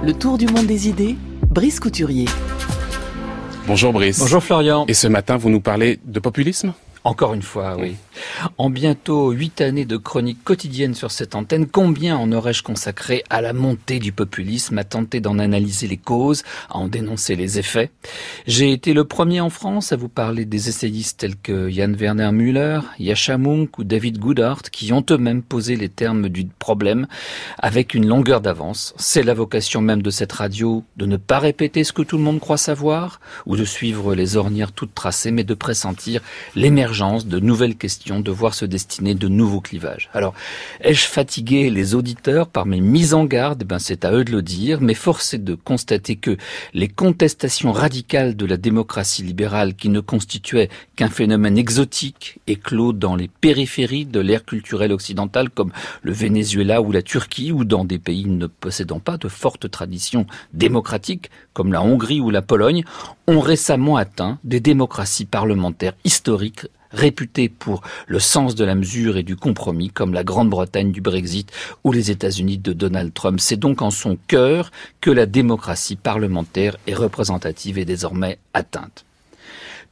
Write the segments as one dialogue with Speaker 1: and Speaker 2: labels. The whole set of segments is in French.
Speaker 1: Le tour du monde des idées, Brice Couturier.
Speaker 2: Bonjour Brice.
Speaker 3: Bonjour Florian.
Speaker 2: Et ce matin, vous nous parlez de populisme ?
Speaker 3: Encore une fois, oui. En bientôt 8 années de chroniques quotidiennes sur cette antenne, combien en aurais-je consacré à la montée du populisme, à tenter d'en analyser les causes, à en dénoncer les effets? J'ai été le premier en France à vous parler des essayistes tels que Jan Werner Müller, Yascha Mounk ou David Goodhart, qui ont eux-mêmes posé les termes du problème avec une longueur d'avance. C'est la vocation même de cette radio, de ne pas répéter ce que tout le monde croit savoir, ou de suivre les ornières toutes tracées, mais de pressentir l'émergence de nouvelles questions, de voir se destiner de nouveaux clivages. Alors, ai-je fatigué les auditeurs par mes mises en garde ? C'est à eux de le dire, mais force est de constater que les contestations radicales de la démocratie libérale, qui ne constituaient qu'un phénomène exotique, éclos dans les périphéries de l'ère culturelle occidentale, comme le Venezuela ou la Turquie, ou dans des pays ne possédant pas de fortes traditions démocratiques, comme la Hongrie ou la Pologne, ont récemment atteint des démocraties parlementaires historiques, réputées pour le sens de la mesure et du compromis, comme la Grande-Bretagne du Brexit ou les États-Unis de Donald Trump. C'est donc en son cœur que la démocratie parlementaire et représentative est désormais atteinte.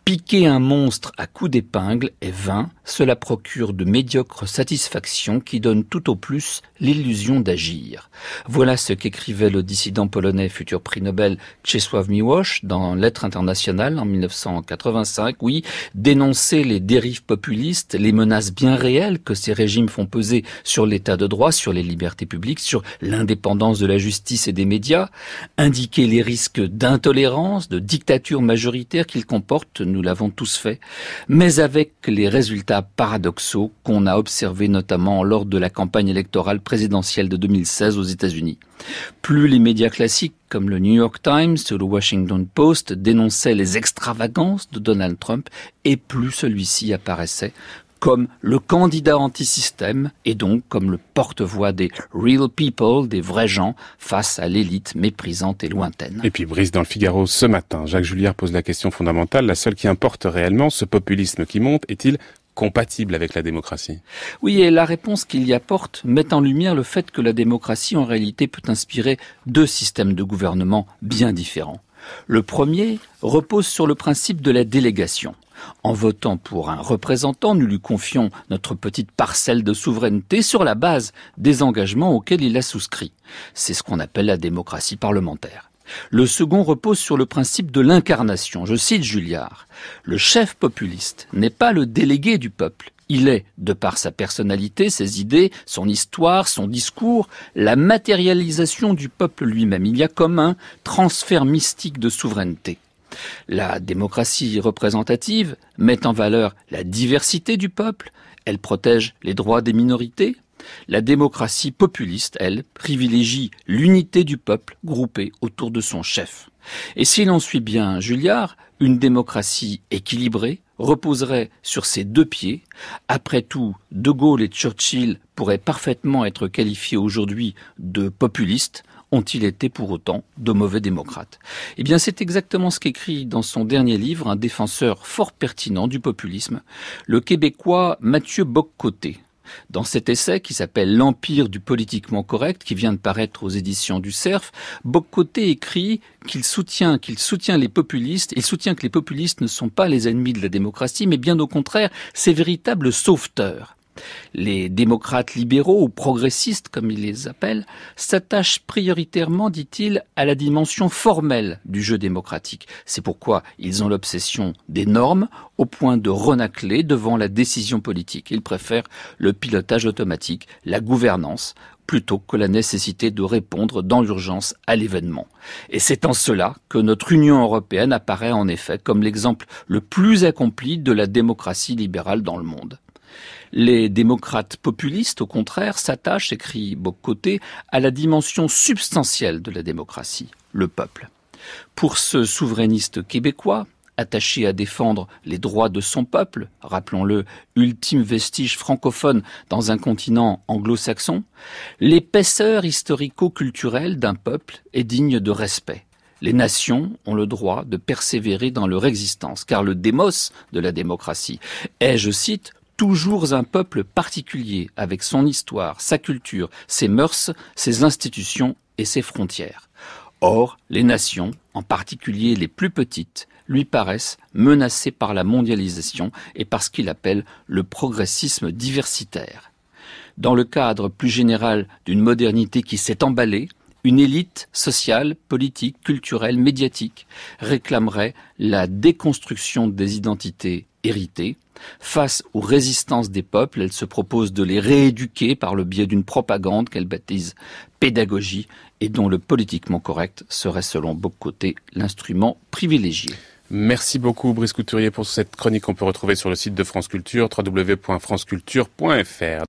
Speaker 3: Piquer un monstre à coups d'épingle est vain, cela procure de médiocres satisfactions qui donnent tout au plus l'illusion d'agir. Voilà ce qu'écrivait le dissident polonais futur prix Nobel Czesław Miłosz dans Lettres internationales en 1985. Oui, dénoncer les dérives populistes, les menaces bien réelles que ces régimes font peser sur l'état de droit, sur les libertés publiques, sur l'indépendance de la justice et des médias, indiquer les risques d'intolérance, de dictature majoritaire qu'ils comportent, nous l'avons tous fait, mais avec les résultats paradoxaux qu'on a observés notamment lors de la campagne électorale présidentielle de 2016 aux États-Unis. Plus les médias classiques comme le New York Times ou le Washington Post dénonçaient les extravagances de Donald Trump, et plus celui-ci apparaissait comme le candidat anti-système et donc comme le porte-voix des real people, des vrais gens, face à l'élite méprisante et lointaine.
Speaker 2: Et puis Brice, dans le Figaro ce matin, Jacques Julliard pose la question fondamentale, la seule qui importe réellement, ce populisme qui monte, est-il compatible avec la démocratie?
Speaker 3: Oui, et la réponse qu'il y apporte met en lumière le fait que la démocratie en réalité peut inspirer deux systèmes de gouvernement bien différents. Le premier repose sur le principe de la délégation. En votant pour un représentant, nous lui confions notre petite parcelle de souveraineté sur la base des engagements auxquels il a souscrit. C'est ce qu'on appelle la démocratie parlementaire. Le second repose sur le principe de l'incarnation. Je cite Julliard. Le chef populiste n'est pas le délégué du peuple. Il est, de par sa personnalité, ses idées, son histoire, son discours, la matérialisation du peuple lui-même. Il y a comme un transfert mystique de souveraineté. La démocratie représentative met en valeur la diversité du peuple, elle protège les droits des minorités. La démocratie populiste, elle, privilégie l'unité du peuple groupé autour de son chef. Et si l'on suit bien Julliard, une démocratie équilibrée reposerait sur ses deux pieds. Après tout, De Gaulle et Churchill pourraient parfaitement être qualifiés aujourd'hui de populistes. Ont-ils été pour autant de mauvais démocrates? Eh bien, c'est exactement ce qu'écrit dans son dernier livre un défenseur fort pertinent du populisme, le Québécois Mathieu Bock-Côté. Dans cet essai qui s'appelle L'Empire du politiquement correct, qui vient de paraître aux éditions du Cerf, Bock-Côté écrit qu'il soutient les populistes, il soutient que les populistes ne sont pas les ennemis de la démocratie, mais bien au contraire, ces véritables sauveteurs. Les démocrates libéraux ou progressistes, comme il les appelle, s'attachent prioritairement, dit-il, à la dimension formelle du jeu démocratique. C'est pourquoi ils ont l'obsession des normes au point de renâcler devant la décision politique. Ils préfèrent le pilotage automatique, la gouvernance, plutôt que la nécessité de répondre dans l'urgence à l'événement. Et c'est en cela que notre Union européenne apparaît en effet comme l'exemple le plus accompli de la démocratie libérale dans le monde. Les démocrates populistes, au contraire, s'attachent, écrit Bock-Côté, à la dimension substantielle de la démocratie, le peuple. Pour ce souverainiste québécois, attaché à défendre les droits de son peuple, rappelons-le, ultime vestige francophone dans un continent anglo-saxon, l'épaisseur historico-culturelle d'un peuple est digne de respect. Les nations ont le droit de persévérer dans leur existence, car le démos de la démocratie est, je cite, toujours un peuple particulier avec son histoire, sa culture, ses mœurs, ses institutions et ses frontières. Or, les nations, en particulier les plus petites, lui paraissent menacées par la mondialisation et par ce qu'il appelle le progressisme diversitaire. Dans le cadre plus général d'une modernité qui s'est emballée, une élite sociale, politique, culturelle, médiatique réclamerait la déconstruction des identités héritées. Face aux résistances des peuples, elle se propose de les rééduquer par le biais d'une propagande qu'elle baptise pédagogie et dont le politiquement correct serait selon Bock-Côté l'instrument privilégié.
Speaker 2: Merci beaucoup Brice Couturier pour cette chronique qu'on peut retrouver sur le site de France Culture, www.franceculture.fr.